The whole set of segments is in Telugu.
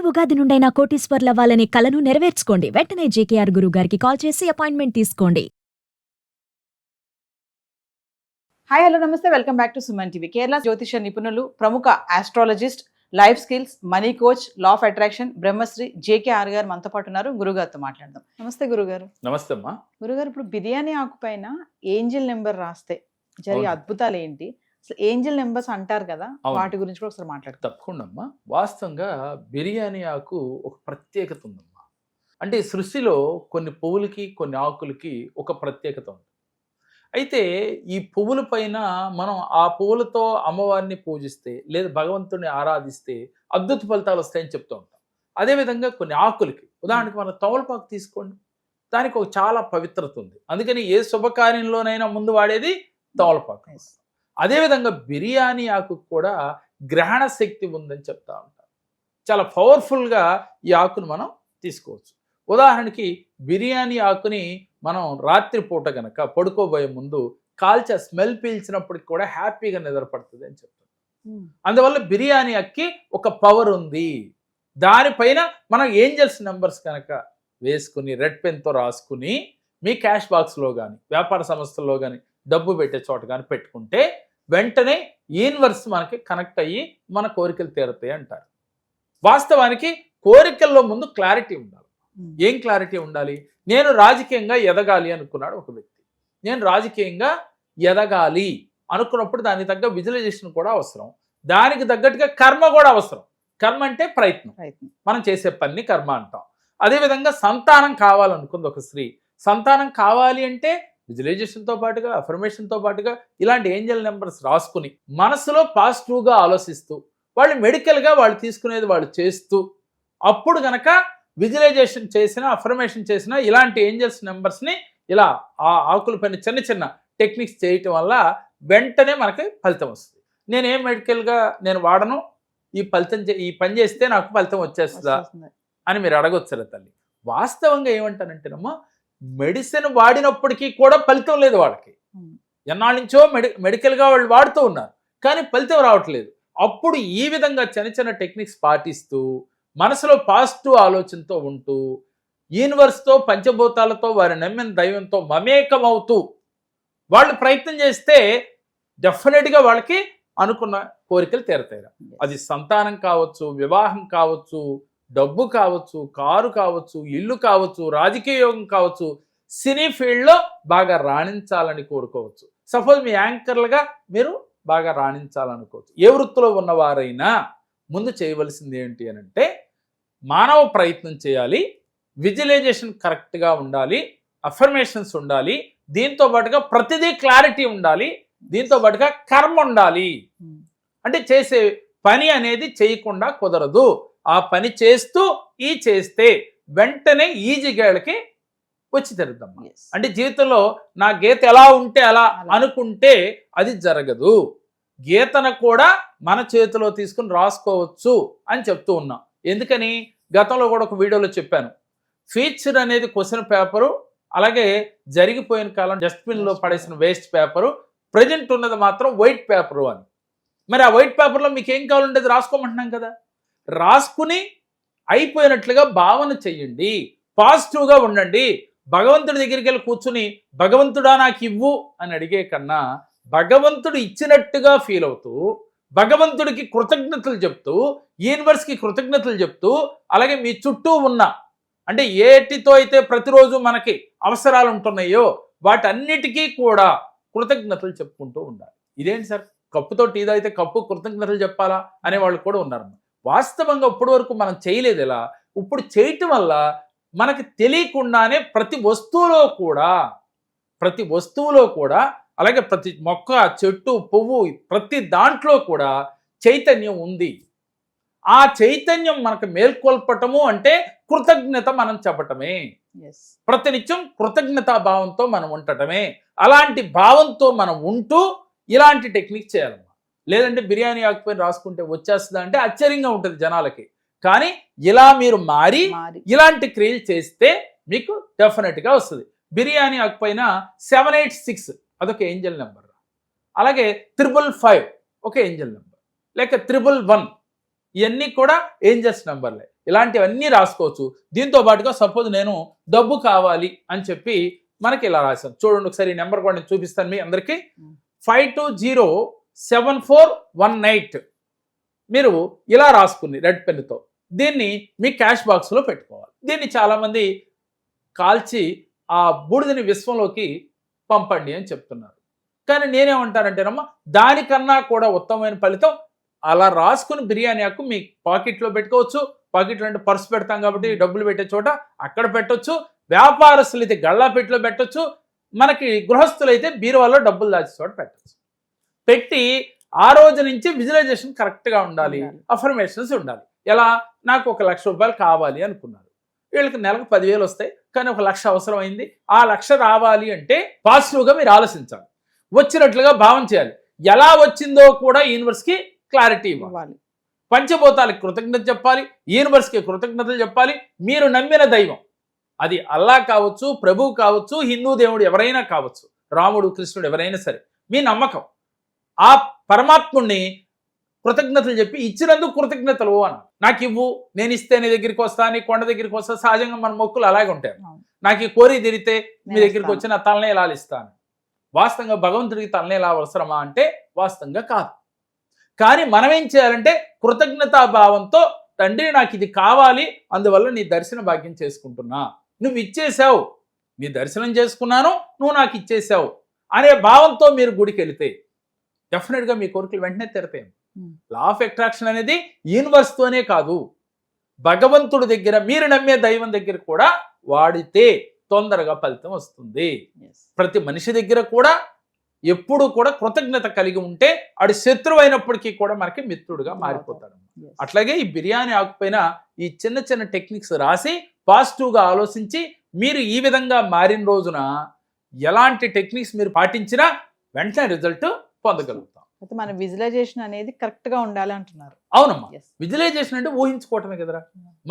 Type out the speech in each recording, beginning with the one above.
ఉగాది నుండైనా కోటీశ్వర్లవ్వాలనే కలను నెరవేర్చుకోండి. వెంటనే జేకేఆర్ గురువు గారికి కాల్ చేసి అపాయింట్మెంట్ తీసుకోండి. హాయ్ హలో నమస్తే, welcome back to Suman TV. Kerala జ్యోతిష నిపుణులు, ప్రముఖ astrologist, life skills, money coach, law of attraction Brahmasri JKR గారు మనతో పాటు ఉన్నారు. గురుగారితో మాట్లాడదాం. నమస్తే గురుగారు. నమస్తే అమ్మా. గురుగారు, ఇప్పుడు బిర్యానీ ఆకు పైన ఏంజిల్ నెంబర్ రాస్తే జరిగే అద్భుతాలు ఏంటి? అసలు ఏంజిల్ నెంబర్స్ అంటారు కదా, వాటి గురించి కూడా ఒకసారి మాట్లాడతాం. తప్పకుండా అమ్మా. వాస్తవంగా బిర్యానీ ఆకు ఒక ప్రత్యేకత ఉందమ్మా. అంటే సృష్టిలో కొన్ని పువ్వులకి కొన్ని ఆకులకి ఒక ప్రత్యేకత ఉంది. అయితే ఈ పువ్వుల పైన మనం ఆ పువ్వులతో అమ్మవారిని పూజిస్తే లేదా భగవంతుడిని ఆరాధిస్తే అద్భుత ఫలితాలు వస్తాయని చెప్తూ ఉంటాం. అదేవిధంగా కొన్ని ఆకులకి, ఉదాహరణకి మనం తమలపాకు తీసుకోండి, దానికి ఒక చాలా పవిత్రత ఉంది. అందుకని ఏ శుభకార్యంలోనైనా ముందు వాడేది తమలపాకు. అదేవిధంగా బిర్యానీ ఆకు కూడా గ్రహణ శక్తి ఉందని చెప్తా ఉంటాం. చాలా పవర్ఫుల్గా ఈ ఆకును మనం తీసుకోవచ్చు. ఉదాహరణకి బిర్యానీ ఆకుని మనం రాత్రిపూట గనక పడుకోబోయే ముందు కాల్చే స్మెల్ పీల్చినప్పటికి కూడా హ్యాపీగా నిద్రపడుతుంది అని చెప్తాం. అందువల్ల బిర్యానీ ఆకుకి ఒక పవర్ ఉంది. దానిపైన మనం ఏంజల్స్ నెంబర్స్ కనుక వేసుకుని రెడ్ పెన్తో రాసుకుని మీ క్యాష్ బాక్స్లో కానీ వ్యాపార సంస్థల్లో కానీ డబ్బు పెట్టే చోట కానీ పెట్టుకుంటే వెంటనే యూనివర్స్ మనకి కనెక్ట్ అయ్యి మన కోరికలు తీరుతాయి అంటారు. వాస్తవానికి కోరికల్లో ముందు క్లారిటీ ఉండాలి. ఏం క్లారిటీ ఉండాలి? నేను రాజకీయంగా ఎదగాలి అనుకున్నాడు ఒక వ్యక్తి. నేను రాజకీయంగా ఎదగాలి అనుకున్నప్పుడు దానికి తగ్గ విజువలైజేషన్ కూడా అవసరం, దానికి తగ్గట్టుగా కర్మ కూడా అవసరం. కర్మ అంటే ప్రయత్నం, మనం చేసే పని కర్మ అంటాం. అదేవిధంగా సంతానం కావాలనుకుంది ఒక స్త్రీ. సంతానం కావాలి అంటే విజువలైజేషన్తో పాటుగా అఫర్మేషన్తో పాటుగా ఇలాంటి ఏంజల్ నెంబర్స్ రాసుకుని మనసులో పాజిటివ్గా ఆలోచిస్తూ వాళ్ళు మెడికల్గా వాళ్ళు తీసుకునేది వాళ్ళు చేస్తూ అప్పుడు గనక విజువలైజేషన్ చేసిన అఫర్మేషన్ చేసిన ఇలాంటి ఏంజల్స్ నెంబర్స్ని ఇలా ఆ ఆకుల పైన చిన్న చిన్న టెక్నిక్స్ చేయటం వల్ల వెంటనే మనకి ఫలితం వస్తుంది. నేనేం మెడికల్గా నేను వాడను, ఈ పని చేస్తే నాకు ఫలితం వచ్చేస్తుందా అని మీరు అడగొచ్చారు తల్లి. వాస్తవంగా ఏమంటానంటేనమ్మా, మెడిసిన్ వాడినప్పటికీ కూడా ఫలితం లేదు వాళ్ళకి. ఎన్నాళ్ళ నుంచో మెడికల్గా వాళ్ళు వాడుతూ ఉన్నారు, కానీ ఫలితం రావట్లేదు. అప్పుడు ఈ విధంగా చిన్న చిన్న టెక్నిక్స్ పాటిస్తూ మనసులో పాజిటివ్ ఆలోచనతో ఉంటూ యూనివర్స్తో పంచభూతాలతో వారి నమ్మిన దైవంతో మమేకమవుతూ వాళ్ళు ప్రయత్నం చేస్తే డెఫినెట్గా వాళ్ళకి అనుకున్న కోరికలు తీరతాయి. అది సంతానం కావచ్చు, వివాహం కావచ్చు, డబ్బు కావచ్చు, కారు కావచ్చు, ఇల్లు కావచ్చు, రాజకీయ యోగం కావచ్చు, సినీ ఫీల్డ్లో బాగా రాణించాలని కోరుకోవచ్చు. సపోజ్ మీ యాంకర్లుగా మీరు బాగా రాణించాలనుకోవచ్చు. ఏ వృత్తిలో ఉన్నవారైనా ముందు చేయవలసింది ఏంటి అని అంటే మానవ ప్రయత్నం చేయాలి, విజువలైజేషన్ కరెక్ట్గా ఉండాలి, అఫర్మేషన్స్ ఉండాలి, దీంతో పాటుగా ప్రతిదీ క్లారిటీ ఉండాలి, దీంతో పాటుగా కర్మ ఉండాలి. అంటే చేసే పని అనేది చేయకుండా కుదరదు. ఆ పని చేస్తూ చేస్తే వెంటనే ఈజీగాళ్ళకి వచ్చి తెరుద్దాం. అంటే జీవితంలో నా గీత ఎలా ఉంటే అలా అనుకుంటే అది జరగదు. గీతను కూడా మన చేతిలో తీసుకుని రాసుకోవచ్చు అని చెప్తూ ఉన్నాం. ఎందుకని గతంలో కూడా ఒక వీడియోలో చెప్పాను, ఫీచర్ అనేది క్వశ్చన్ పేపరు, అలాగే జరిగిపోయిన కాలం డస్ట్బిన్లో పడేసిన వేస్ట్ పేపరు, ప్రజెంట్ ఉన్నది మాత్రం వైట్ పేపరు అని. మరి ఆ వైట్ పేపర్లో మీకు ఏం కావాలంటే అది రాసుకోమంటున్నాం కదా. రాసుకుని అయిపోయినట్లుగా భావన చెయ్యండి, పాజిటివ్గా ఉండండి. భగవంతుడి దగ్గరికి వెళ్ళి కూర్చుని భగవంతుడా నాకు ఇవ్వు అని అడిగే కన్నా భగవంతుడు ఇచ్చినట్టుగా ఫీల్ అవుతూ భగవంతుడికి కృతజ్ఞతలు చెప్తూ యూనివర్స్కి కృతజ్ఞతలు చెప్తూ అలాగే మీ చుట్టూ ఉన్న అంటే ఏటితో అయితే ప్రతిరోజు మనకి అవసరాలు ఉంటున్నాయో వాటన్నిటికీ కూడా కృతజ్ఞతలు చెప్పుకుంటూ ఉండాలి. ఇదేంటి సార్, కప్పుతో టీ తాగితే కప్పు కృతజ్ఞతలు చెప్పాలా అనే వాళ్ళు కూడా ఉన్నారు. వాస్తవంగా ఇప్పటి వరకు మనం చేయలేదు. ఇలా ఇప్పుడు చేయటం వల్ల మనకి తెలియకుండానే ప్రతి వస్తువులో కూడా అలాగే ప్రతి మొక్క, చెట్టు, పువ్వు, ప్రతి దాంట్లో కూడా చైతన్యం ఉంది. ఆ చైతన్యం మనకు మేల్కొల్పటము అంటే కృతజ్ఞత మనం చెప్పటమే. ప్రతినిత్యం కృతజ్ఞతా భావంతో మనం ఉండటమే. అలాంటి భావంతో మనం ఉంటూ ఇలాంటి టెక్నిక్ చేయాలమ్మా. లేదంటే బిర్యానీ ఆకుపైన రాసుకుంటే వచ్చేస్తుందా అంటే ఆశ్చర్యంగా ఉంటుంది జనాలకి. కానీ ఇలా మీరు మారి ఇలాంటి క్రియలు చేస్తే మీకు డెఫినెట్గా వస్తుంది. బిర్యానీ ఆకుపైన 786 అదొక ఏంజల్ నెంబర్, అలాగే 555 ఒక ఏంజల్ నెంబర్, లేక 111 ఇవన్నీ కూడా ఏంజల్స్ నెంబర్లే. ఇలాంటివన్నీ రాసుకోవచ్చు. దీంతో పాటుగా సపోజ్ నేను డబ్బు కావాలి అని చెప్పి మనకి ఇలా రాశాను. చూడండి ఒకసారి ఈ నెంబర్ కూడా నేను చూపిస్తాను మీ అందరికీ. 520741 మీరు ఇలా రాసుకుని రెడ్ పెన్నుతో దీన్ని మీ క్యాష్ బాక్స్లో పెట్టుకోవాలి. దీన్ని చాలామంది కాల్చి ఆ బూడిదని విశ్వంలోకి పంపండి అని చెప్తున్నారు. కానీ నేనేమంటానంటేనమ్మా, దానికన్నా కూడా ఉత్తమమైన ఫలితం అలా రాసుకుని బిర్యానీ ఆకు మీ పాకెట్లో పెట్టుకోవచ్చు. పాకెట్లో అంటే పర్సు పెడతాం కాబట్టి డబ్బులు పెట్టే చోట అక్కడ పెట్టొచ్చు. వ్యాపారస్తులు అయితే గళ్ళాపెట్టిలో పెట్టొచ్చు. మనకి గృహస్థులైతే బీరువాలో డబ్బులు దాచే చోట పెట్టచ్చు. పెట్టి ఆ రోజు నుంచి విజువలైజేషన్ కరెక్ట్గా ఉండాలి, అఫర్మేషన్స్ ఉండాలి. ఎలా? నాకు 1 లక్ష రూపాయలు కావాలి అనుకున్నారు, వీళ్ళకి నెలకు 10,000 వస్తాయి, కానీ 1 లక్ష అవసరం అయింది. ఆ 1 లక్ష రావాలి అంటే పాజిటివ్గా మీరు ఆలోచించాలి, వచ్చినట్లుగా భావం చేయాలి. ఎలా వచ్చిందో కూడా యూనివర్స్కి క్లారిటీ ఇవ్వాలి. పంచభూతాలకి కృతజ్ఞత చెప్పాలి, యూనివర్స్కి కృతజ్ఞతలు చెప్పాలి. మీరు నమ్మిన దైవం, అది అల్లా కావచ్చు, ప్రభువు కావచ్చు, హిందూ దేవుడు ఎవరైనా కావచ్చు, రాముడు కృష్ణుడు ఎవరైనా సరే, మీ నమ్మకం ఆ పరమాత్ముడిని కృతజ్ఞతలు చెప్పి ఇచ్చినందుకు కృతజ్ఞతలు అన్న. నాకు ఇవ్వు, నేను ఇస్తే నీ దగ్గరికి వస్తా, నీ కొండ దగ్గరికి వస్తా. సహజంగా మన మొక్కులు అలాగే ఉంటాయి. నాకు ఈ కోరి తిరిగితే మీ దగ్గరికి వచ్చి నా తలనే ఎలా ఇస్తాను. వాస్తవంగా భగవంతుడికి తలనే ఎలా అవసరమా అంటే వాస్తవంగా కాదు. కానీ మనం ఏం చేయాలంటే కృతజ్ఞతాభావంతో, తండ్రి నాకు ఇది కావాలి, అందువల్ల నీ దర్శన భాగ్యం చేసుకుంటున్నా, నువ్వు ఇచ్చేసావు, నీ దర్శనం చేసుకున్నాను, నువ్వు నాకు ఇచ్చేసావు అనే భావంతో మీరు గుడికి వెళితే డెఫినెట్గా మీ కోరికలు వెంటనే తెరతాయి. లా ఆఫ్ అట్రాక్షన్ అనేది యూనివర్స్తోనే కాదు, భగవంతుడి దగ్గర, మీరు నమ్మే దైవం దగ్గర కూడా వాడితే తొందరగా ఫలితం వస్తుంది. ప్రతి మనిషి దగ్గర కూడా ఎప్పుడు కూడా కృతజ్ఞత కలిగి ఉంటే ఆడు శత్రువు అయినప్పటికీ కూడా మనకి మిత్రుడుగా మారిపోతాడు. అట్లాగే ఈ బిర్యానీ ఆకుపైన ఈ చిన్న చిన్న టెక్నిక్స్ రాసి పాజిటివ్గా ఆలోచించి మీరు ఈ విధంగా మారిన రోజున ఎలాంటి టెక్నిక్స్ మీరు పాటించినా వెంటనే రిజల్ట్ పొందగలుగుతాం. అయితే మన విజువలైజేషన్ అనేది కరెక్ట్ గా ఉండాలి అంటున్నారు. అవునమ్మా, విజువలైజేషన్ అంటే ఊహించుకోవటమే కదరా.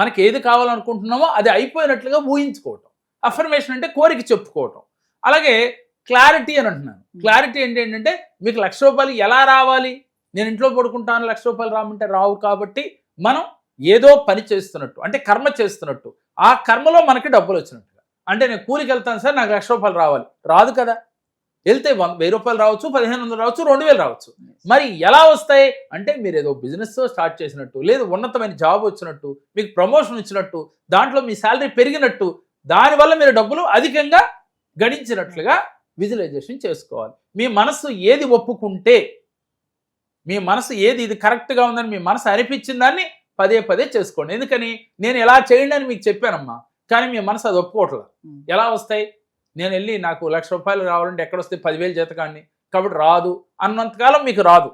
మనకి ఏది కావాలనుకుంటున్నామో అది అయిపోయినట్లుగా ఊహించుకోవటం. అఫర్మేషన్ అంటే కోరిక చెప్పుకోవటం. అలాగే క్లారిటీ అని అంటున్నాను. క్లారిటీ ఏంటంటే మీకు 1 లక్ష రూపాయలు ఎలా రావాలి, నేను ఇంట్లో పడుకుంటాను 1 లక్ష రూపాయలు రామంటే రావు. కాబట్టి మనం ఏదో పని చేస్తున్నట్టు, అంటే కర్మ చేస్తున్నట్టు, ఆ కర్మలో మనకి డబ్బులు వచ్చినట్టుగా. అంటే నేను కూలికి వెళ్తాను సార్, నాకు 1 లక్ష రూపాయలు రావాలి, రాదు కదా. వెళ్తే 1,000 రూపాయలు రావచ్చు, 1,500 రావచ్చు, 2,000 రావచ్చు. మరి ఎలా వస్తాయి అంటే మీరు ఏదో బిజినెస్ స్టార్ట్ చేసినట్టు, లేదు ఉన్నతమైన జాబ్ వచ్చినట్టు, మీకు ప్రమోషన్ ఇచ్చినట్టు, దాంట్లో మీ శాలరీ పెరిగినట్టు, దానివల్ల మీరు డబ్బులు అధికంగా గడించినట్లుగా విజువలైజేషన్ చేసుకోవాలి. మీ మనసు ఏది ఒప్పుకుంటే, మీ మనసు ఏది ఇది కరెక్ట్గా ఉందని మీ మనసు అనిపించిన దాన్ని పదే పదే చేసుకోండి. ఎందుకని నేను ఎలా చేయండి అని మీకు చెప్పానమ్మా, కానీ మీ మనసు అది ఒప్పుకోవట్లేదు. ఎలా వస్తాయి? నేను వెళ్ళి నాకు 1 లక్ష రూపాయలు రావాలంటే ఎక్కడ వస్తే 10,000 జీతకాన్ని, కాబట్టి రాదు అన్నంతకాలం మీకు రాదు.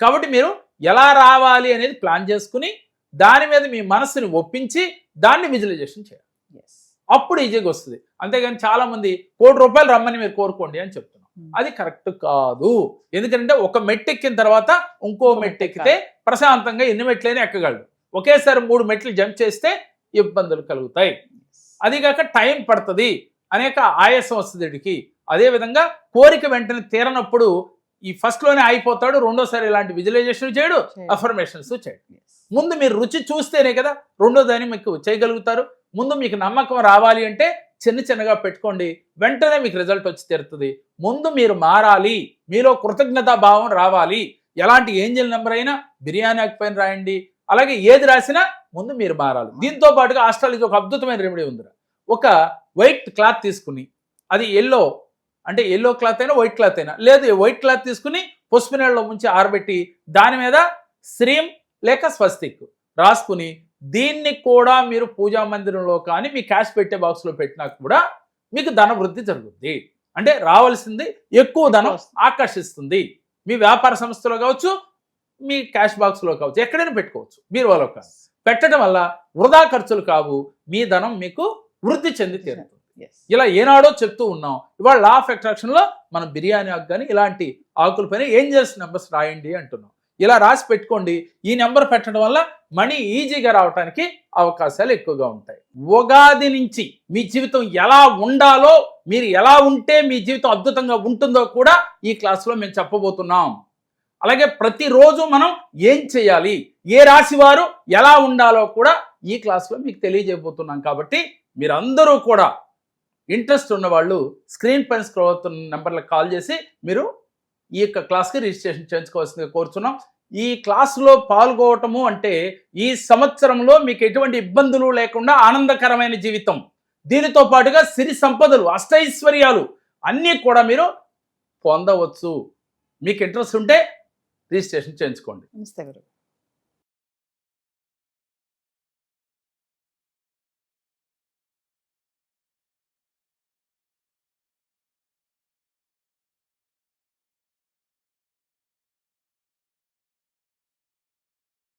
కాబట్టి మీరు ఎలా రావాలి అనేది ప్లాన్ చేసుకుని దాని మీద మీ మనసుని ఒప్పించి దాన్ని విజువలైజేషన్ చేయాలి. అప్పుడు ఈజీగా వస్తుంది. అంతేగాని చాలా మంది 1 కోటి రూపాయలు రమ్మని మీరు కోరుకోండి అని చెప్తున్నాం, అది కరెక్ట్ కాదు. ఎందుకంటే ఒక మెట్టు ఎక్కిన తర్వాత ఇంకో మెట్టు ఎక్కితే ప్రశాంతంగా ఎన్ని మెట్లైనా ఎక్కగలడు. ఒకేసారి 3 మెట్లు జంప్ చేస్తే ఇబ్బందులు కలుగుతాయి. అదిగాక టైం పడుతుంది, అనేక ఆయాసం వస్తుంది వీడికి. అదేవిధంగా కోరిక వెంటనే తీరనప్పుడు ఈ ఫస్ట్లోనే అయిపోతాడు, రెండోసారి ఇలాంటి విజువలైజేషన్ చేయడు, అఫర్మేషన్స్ చేయడు. ముందు మీరు రుచి చూస్తేనే కదా రెండో దాన్ని మీకు చేయగలుగుతారు. ముందు మీకు నమ్మకం రావాలి అంటే చిన్న చిన్నగా పెట్టుకోండి, వెంటనే మీకు రిజల్ట్ వచ్చి తీరుతుంది. ముందు మీరు మారాలి, మీలో కృతజ్ఞతా భావం రావాలి. ఎలాంటి ఏంజల్ నెంబర్ అయినా బిర్యానీ ఆకుపైన రాయండి. అలాగే ఏది రాసినా ముందు మీరు మారాలి. దీంతో పాటుగా ఆస్ట్రాలజీ ఒక అద్భుతమైన రెమెడీ ఉంది. ఒక వైట్ క్లాత్ తీసుకుని, అది ఎల్లో అంటే ఎల్లో క్లాత్ అయినా వైట్ క్లాత్ అయినా, లేదు వైట్ క్లాత్ తీసుకుని పసుపు నీళ్ళలో ముంచి ఆరబెట్టి దాని మీద శ్రీం లేక స్వస్తిక్ రాసుకుని, దీన్ని కూడా మీరు పూజా మందిరంలో కానీ మీ క్యాష్ పెట్టే బాక్స్లో పెట్టినా కూడా మీకు ధన వృద్ధి జరుగుతుంది. అంటే రావాల్సింది ఎక్కువ ధనం ఆకర్షిస్తుంది. మీ వ్యాపార సంస్థలో కావచ్చు, మీ క్యాష్ బాక్స్లో కావచ్చు, ఎక్కడైనా పెట్టుకోవచ్చు, బీరువాలో కాదు. పెట్టడం వల్ల వృధా ఖర్చులు కావు, మీ ధనం మీకు వృద్ధి చెంది తీరుతుంది. ఇలా ఏనాడో చెప్తూ ఉన్నాం. ఇవాళ లా ఆఫ్ అట్రాక్షన్లో మనం బిర్యానీ ఆకు కానీ ఇలాంటి ఆకులపైన ఏంజల్స్ నెంబర్స్ రాయండి అంటున్నాం. ఇలా రాసి పెట్టుకోండి. ఈ నెంబర్ పెట్టడం వల్ల మనీ ఈజీగా రావడానికి అవకాశాలు ఎక్కువగా ఉంటాయి. ఉగాది నుంచి మీ జీవితం ఎలా ఉండాలో, మీరు ఎలా ఉంటే మీ జీవితం అద్భుతంగా ఉంటుందో కూడా ఈ క్లాస్లో మేము చెప్పబోతున్నాం. అలాగే ప్రతిరోజు మనం ఏం చేయాలి, ఏ రాశి వారు ఎలా ఉండాలో కూడా ఈ క్లాస్లో మీకు తెలియజేయబోతున్నాం. కాబట్టి మీరందరూ కూడా ఇంట్రెస్ట్ ఉన్నవాళ్ళు స్క్రీన్ పైన స్క్రోల్ అవుతున్న నెంబర్లకు కాల్ చేసి మీరు ఈ యొక్క క్లాస్కి రిజిస్ట్రేషన్ చేయించుకోవాల్సిందిగా కోరుతున్నాం. ఈ క్లాసులో పాల్గొవటము అంటే ఈ సంవత్సరంలో మీకు ఎటువంటి ఇబ్బందులు లేకుండా ఆనందకరమైన జీవితం, దీనితో పాటుగా సిరి సంపదలు, అష్టైశ్వర్యాలు అన్నీ కూడా మీరు పొందవచ్చు. మీకు ఇంట్రెస్ట్ ఉంటే రిజిస్ట్రేషన్ చేయించుకోండి. నమస్తే గురు.